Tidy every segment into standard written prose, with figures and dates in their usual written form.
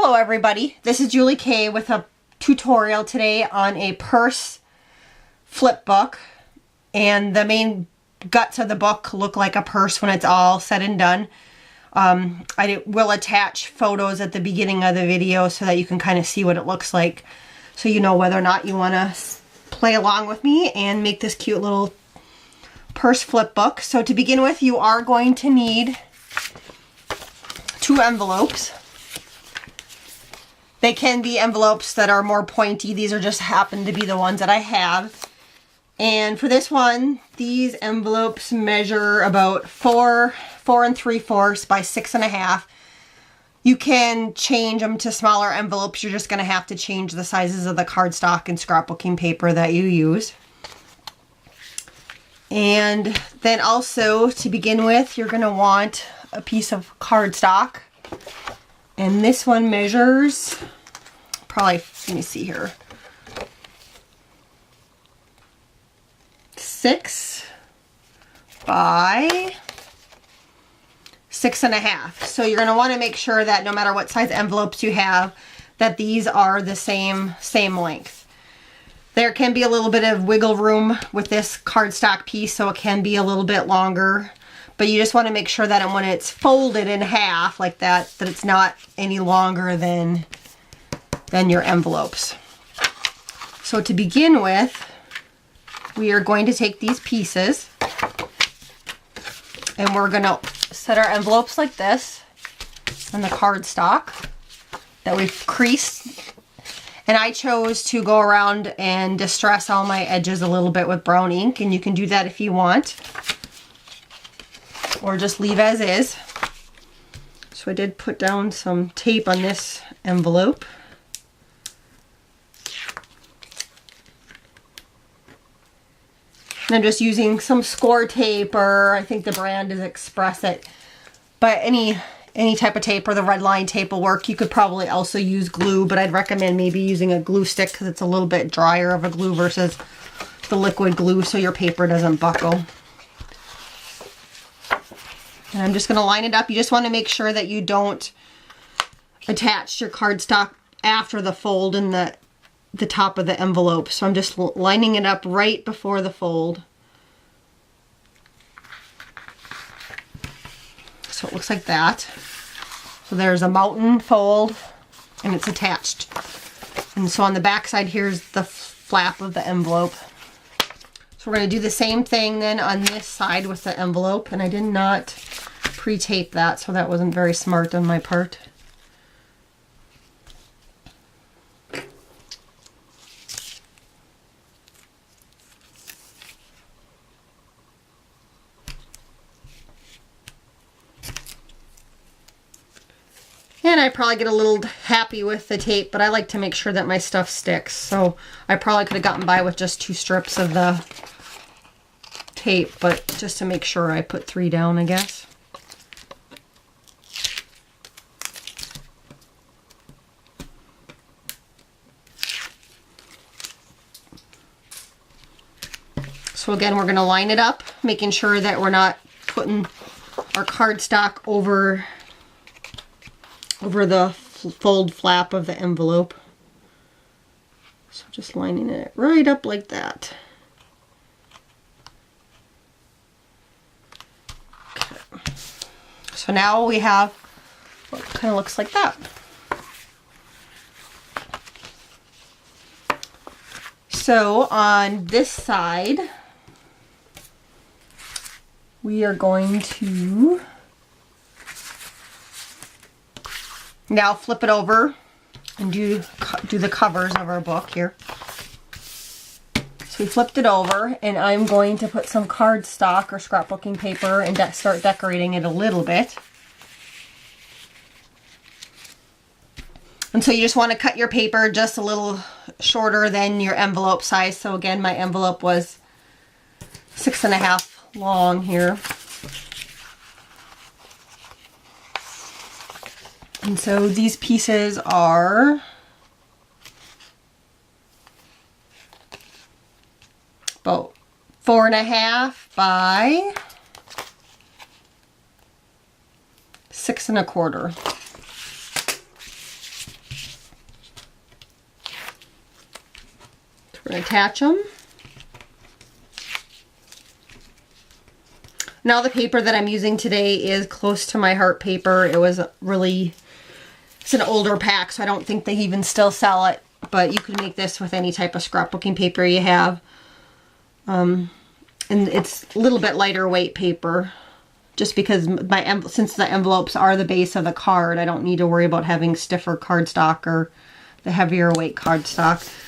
Hello everybody, this is Julie K with a tutorial today on a purse flip book, and the main guts of the book look like a purse when it's all said and done. I will attach photos at the beginning of the video so that you can kind of see what it looks like, so you know whether or not you want to play along with me and make this cute little purse flip book. So to begin with, you are going to need 2 envelopes. They can be envelopes that are more pointy. These are just happen to be the ones that I have. And for this one, these envelopes measure about 4 3/4 by 6.5. You can change them to smaller envelopes. You're just going to have to change the sizes of the cardstock and scrapbooking paper that you use. And then also, to begin with, you're going to want a piece of cardstock. And this one measures, probably, let me see here, 6 by 6.5. So you're going to want to make sure that no matter what size envelopes you have, that these are the same length. There can be a little bit of wiggle room with this cardstock piece, so it can be a little bit longer. But you just want to make sure that when it's folded in half like that, that it's not any longer than your envelopes. So to begin with, we are going to take these pieces and we're going to set our envelopes like this on the cardstock that we've creased. And I chose to go around and distress all my edges a little bit with brown ink, and you can do that if you want, or just leave as is. So I did put down some tape on this envelope. And I'm just using some score tape, or I think the brand is Express It. But any type of tape, or the red line tape will work. You could probably also use glue, but I'd recommend maybe using a glue stick because it's a little bit drier of a glue versus the liquid glue, so your paper doesn't buckle. And I'm just going to line it up. You just want to make sure that you don't attach your cardstock after the fold in the top of the envelope. So I'm just lining it up right before the fold. So it looks like that. So there's a mountain fold and it's attached. And so on the back side, here's the flap of the envelope. So we're going to do the same thing then on this side with the envelope, and I did not pre-tape that, so that wasn't very smart on my part. And I probably get a little happy with the tape, but I like to make sure that my stuff sticks. So I probably could have gotten by with just 2 strips of the tape, but just to make sure I put 3 down, I guess. So again, we're going to line it up, making sure that we're not putting our cardstock over the fold flap of the envelope. So just lining it right up like that. Okay. So now we have what kind of looks like that. So on this side, we are going to now flip it over and do the covers of our book here. So we flipped it over, and I'm going to put some cardstock or scrapbooking paper and start decorating it a little bit. And so you just want to cut your paper just a little shorter than your envelope size. So again, my envelope was 6.5 long here. And so these pieces are about 4.5 by 6 1/4. attach them. Now the paper that I'm using today is close to my heart paper. It was really, it's an older pack, so I don't think they even still sell it, but you can make this with any type of scrapbooking paper you have. And it's a little bit lighter weight paper, just because since the envelopes are the base of the card, I don't need to worry about having stiffer cardstock or the heavier weight cardstock.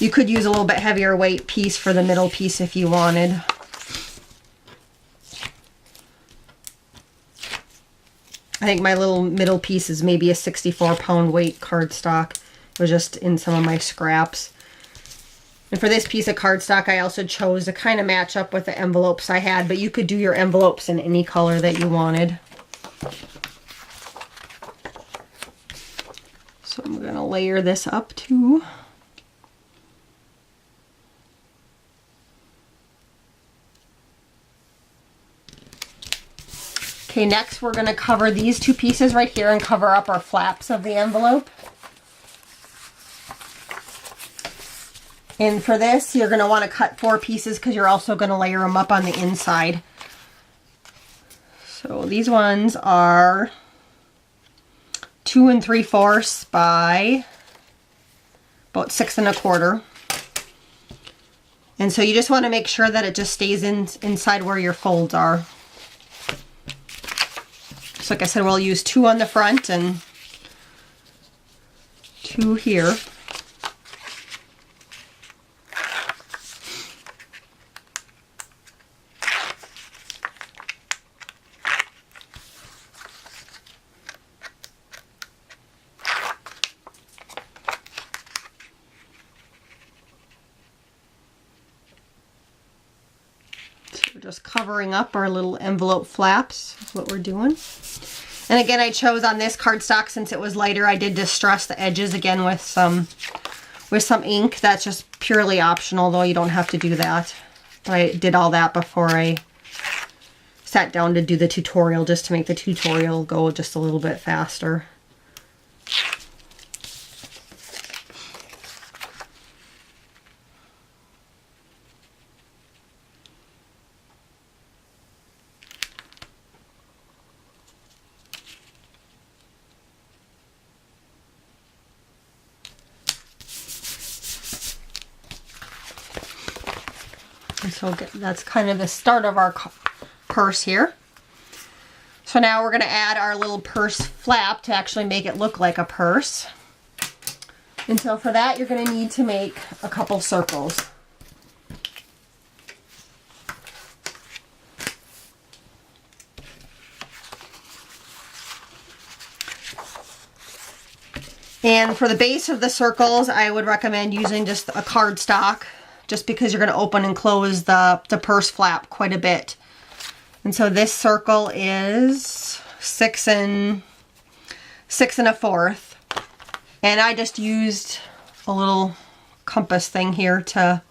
You could use a little bit heavier weight piece for the middle piece if you wanted. I think my little middle piece is maybe a 64-pound weight cardstock. It was just in some of my scraps. And for this piece of cardstock, I also chose to kind of match up with the envelopes I had, but you could do your envelopes in any color that you wanted. So I'm going to layer this up too. Okay, next we're going to cover these two pieces right here and cover up our flaps of the envelope. And for this, you're going to want to cut 4 pieces because you're also going to layer them up on the inside. So these ones are 2 3/4 by about 6 1/4. And so you just want to make sure that it just stays inside where your folds are. So like I said, we'll use 2 on the front and 2 here. So we're just covering up our little envelope flaps is what we're doing. And again, I chose on this cardstock, since it was lighter, I did distress the edges again with some ink. That's just purely optional, though. You don't have to do that. But I did all that before I sat down to do the tutorial, just to make the tutorial go just a little bit faster. And so that's kind of the start of our purse here. So now we're going to add our little purse flap to actually make it look like a purse. And so for that, you're going to need to make a couple circles. And for the base of the circles, I would recommend using just a cardstock, just because you're going to open and close the purse flap quite a bit. And so this circle is 6 1/4. And I just used a little compass thing here to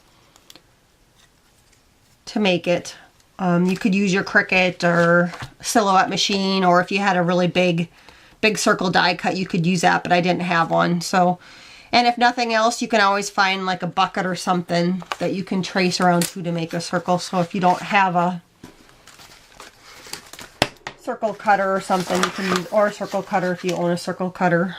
make it. You could use your Cricut or Silhouette machine, or if you had a really big circle die cut, you could use that, but I didn't have one. So, and if nothing else, you can always find like a bucket or something that you can trace around to make a circle. So if you don't have a circle cutter or something, you can use, or a circle cutter if you own a circle cutter.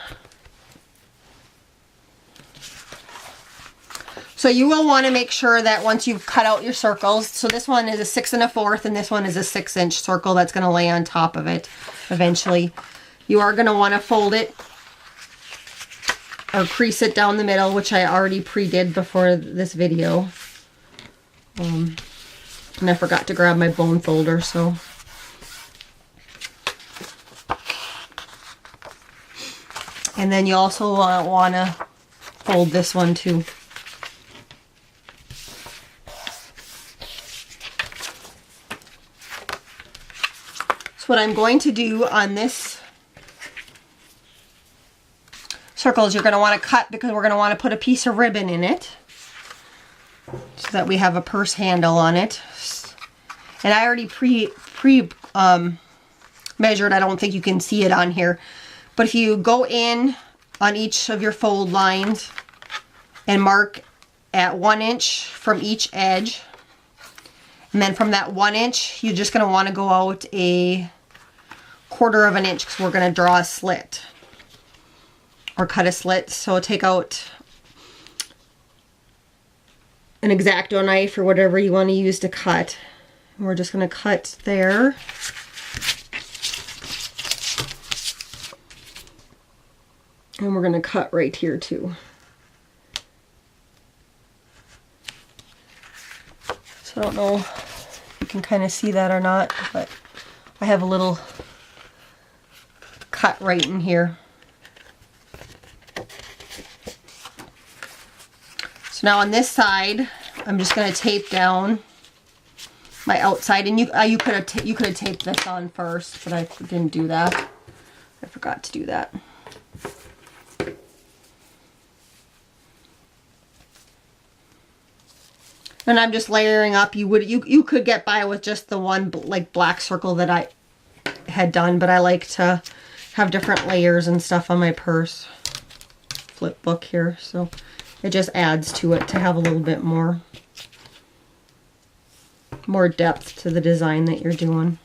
So you will want to make sure that once you've cut out your circles, so this one is a 6 1/4 and this one is a 6-inch circle that's going to lay on top of it eventually. You are going to want to fold it or crease it down the middle, which I already pre-did before this video. And I forgot to grab my bone folder, so. And then you also want to fold this one too. So what I'm going to do on this circle is you're going to want to cut, because we're going to want to put a piece of ribbon in it so that we have a purse handle on it. And I already measured. I don't think you can see it on here, but if you go in on each of your fold lines and mark at 1 inch from each edge. And then from that 1 inch, you're just going to want to go out a 1/4 of an inch because we're going to draw a slit or cut a slit. So take out an X-Acto knife or whatever you want to use to cut. And we're just going to cut there. And we're going to cut right here too. So I don't know if you can kind of see that or not, but I have a little cut right in here. So now on this side, I'm just going to tape down my outside, and you could have taped this on first, but I didn't do that. I forgot to do that. And I'm just layering up. You could get by with just the one like black circle that I had done, but I like to have different layers and stuff on my purse. Flipbook here, so it just adds to it to have a little bit more depth to the design that you're doing.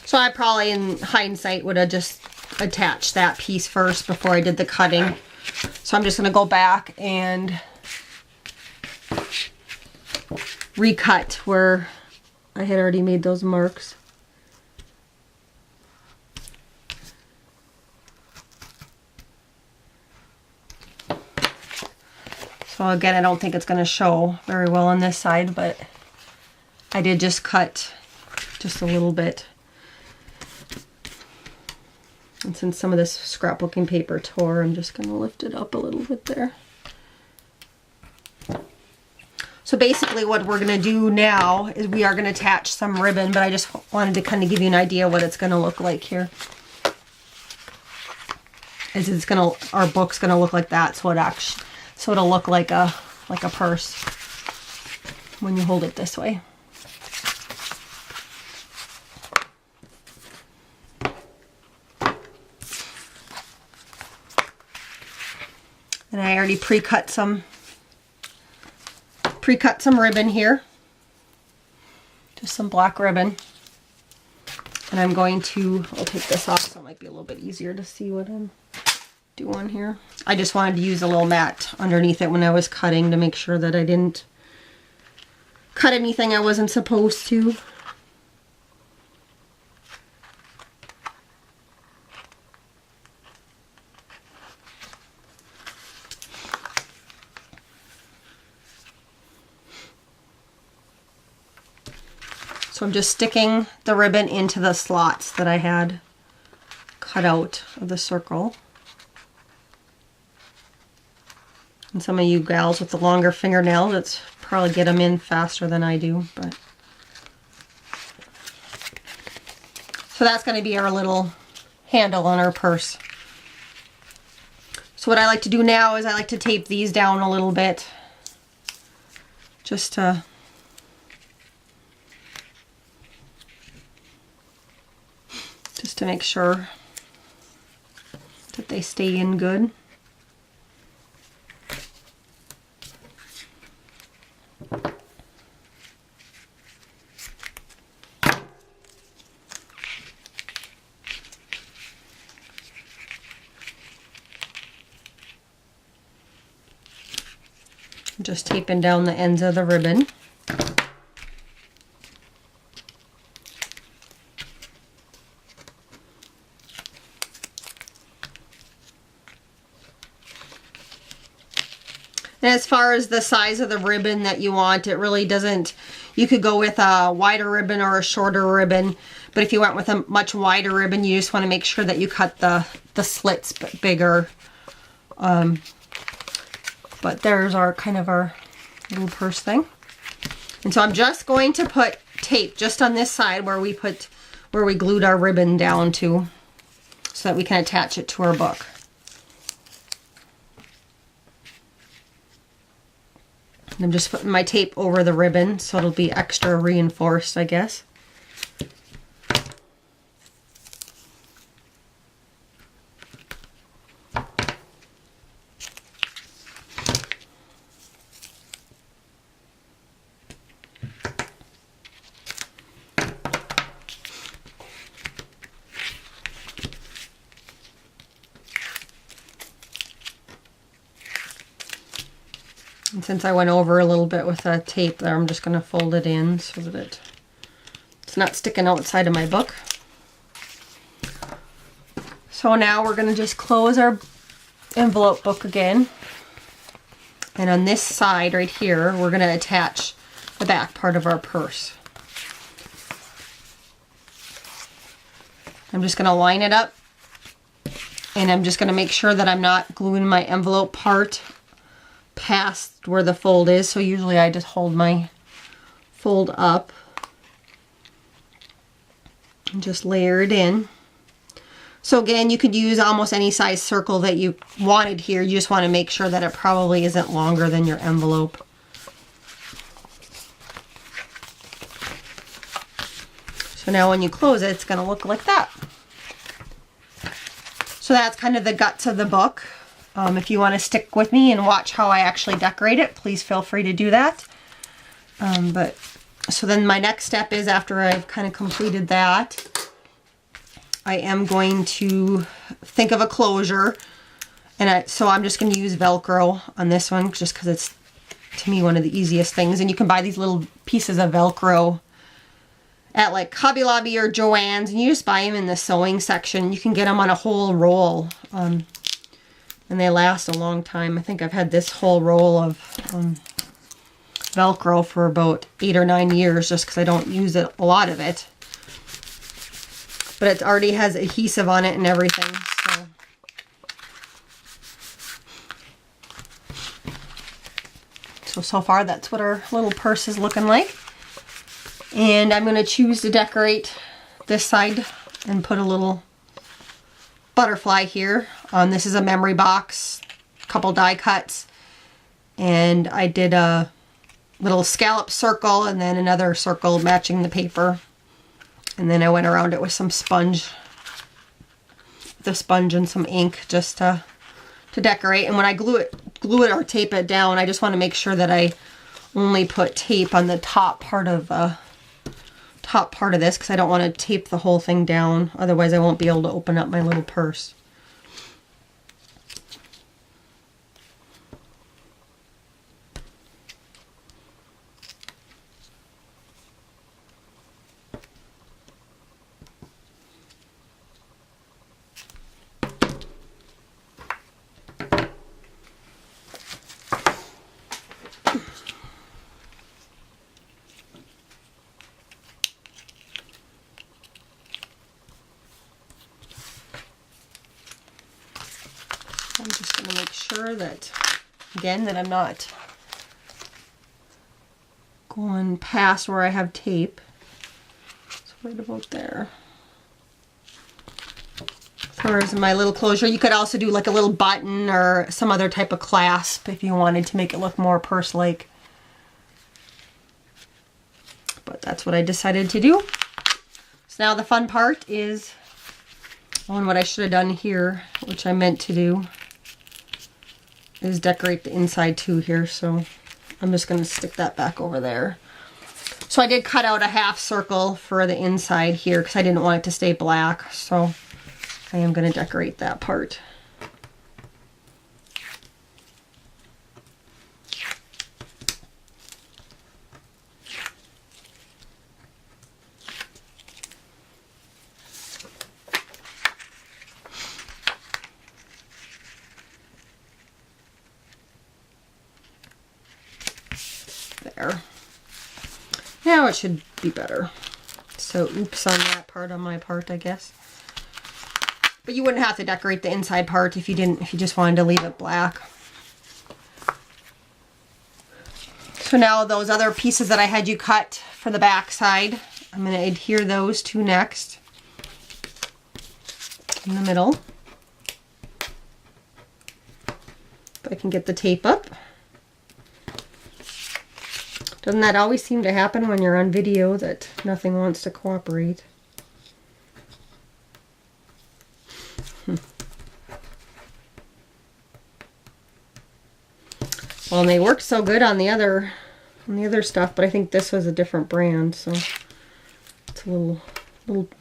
So I probably, in hindsight, would have just attached that piece first before I did the cutting. So I'm just going to go back and recut where I had already made those marks. So again, I don't think it's going to show very well on this side, but I did just cut just a little bit. And since some of this scrapbooking paper tore, I'm just going to lift it up a little bit there. So basically what we're going to do now is we are going to attach some ribbon, but I just wanted to kind of give you an idea what it's going to look like here. Our book's going to look like that, so it'll look like a purse when you hold it this way. And I already pre-cut some ribbon here. Just some black ribbon. And I'm going to, I'll take this off so it might be a little bit easier to see what I'm doing here. I just wanted to use a little mat underneath it when I was cutting to make sure that I didn't cut anything I wasn't supposed to. So I'm just sticking the ribbon into the slots that I had cut out of the circle. And some of you gals with the longer fingernails, it's probably get them in faster than I do, but. So that's going to be our little handle on our purse. So what I like to do now is I like to tape these down a little bit, just to make sure that they stay in good. Just taping down the ends of the ribbon. And as far as the size of the ribbon that you want, it really doesn't, you could go with a wider ribbon or a shorter ribbon, but if you went with a much wider ribbon, you just want to make sure that you cut the slits bigger. But there's our kind of our little purse thing. And so I'm just going to put tape just on this side where we glued our ribbon down to, so that we can attach it to our book. And I'm just putting my tape over the ribbon so it'll be extra reinforced, I guess. And since I went over a little bit with that tape there, I'm just going to fold it in so that it's not sticking outside of my book. So now we're going to just close our envelope book again. And on this side right here, we're going to attach the back part of our purse. I'm just going to line it up, and I'm just going to make sure that I'm not gluing my envelope part past where the fold is. So usually I just hold my fold up and just layer it in. So again, you could use almost any size circle that you wanted here. You just want to make sure that it probably isn't longer than your envelope. So now when you close it, it's going to look like that. So that's kind of the guts of the book. If you want to stick with me and watch how I actually decorate it, please feel free to do that. So then my next step is, after I've kind of completed that, I am going to think of a closure. And so I'm just going to use Velcro on this one, just because it's, to me, one of the easiest things. And you can buy these little pieces of Velcro at like Hobby Lobby or Joann's, and you just buy them in the sewing section. You can get them on a whole roll. And they last a long time. I think I've had this whole roll of Velcro for about 8 or 9 years, just because I don't use a lot of it. But it already has adhesive on it and everything. So far that's what our little purse is looking like. And I'm going to choose to decorate this side and put a little butterfly here. This is a memory box, a couple die cuts, and I did a little scallop circle and then another circle matching the paper, and then I went around it with some sponge, and some ink, just to decorate. And when I glue it or tape it down, I just want to make sure that I only put tape on the top part of this, because I don't want to tape the whole thing down, otherwise I won't be able to open up my little purse. I'm just going to make sure that, again, that I'm not going past where I have tape. So right about there. As far as my little closure, you could also do like a little button or some other type of clasp if you wanted to make it look more purse-like. But that's what I decided to do. So now the fun part is on what I should have done here, which I meant to do, is decorate the inside too here. So I'm just going to stick that back over there. So I did cut out a half circle for the inside here because I didn't want it to stay black. So I am going to decorate that part. there. Now it should be better. So oops on that part on my part, I guess. But you wouldn't have to decorate the inside part if you didn't, if you just wanted to leave it black. So now those other pieces that I had you cut for the back side, I'm going to adhere those two next in the middle. If I can get the tape up. Doesn't that always seem to happen when you're on video, that nothing wants to cooperate? Well, and they worked so good on the other stuff, but I think this was a different brand, so it's a little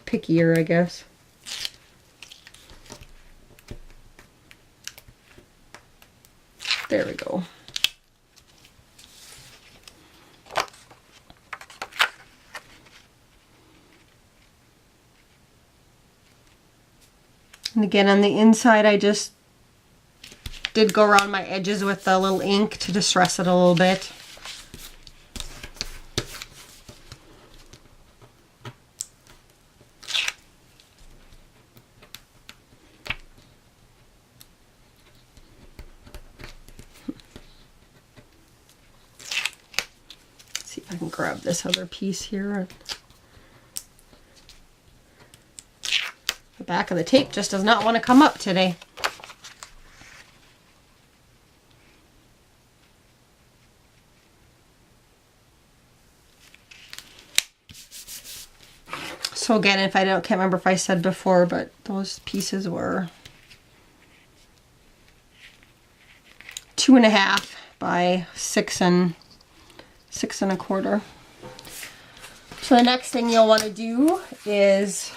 pickier, I guess. There we go. And again, on the inside, I just did go around my edges with a little ink to distress it a little bit. Let's see if I can grab this other piece here. The back of the tape just does not want to come up today. So again, if I can't remember if I said before, but those pieces were 2.5 by 6 1/4. So the next thing you'll want to do is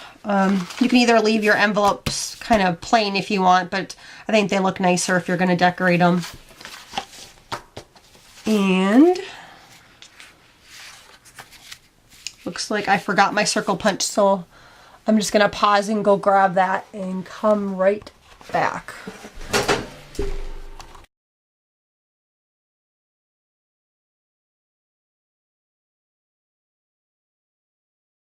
you can either leave your envelopes kind of plain if you want, but I think they look nicer if you're going to decorate them. And looks like I forgot my circle punch, so I'm just going to pause and go grab that and come right back.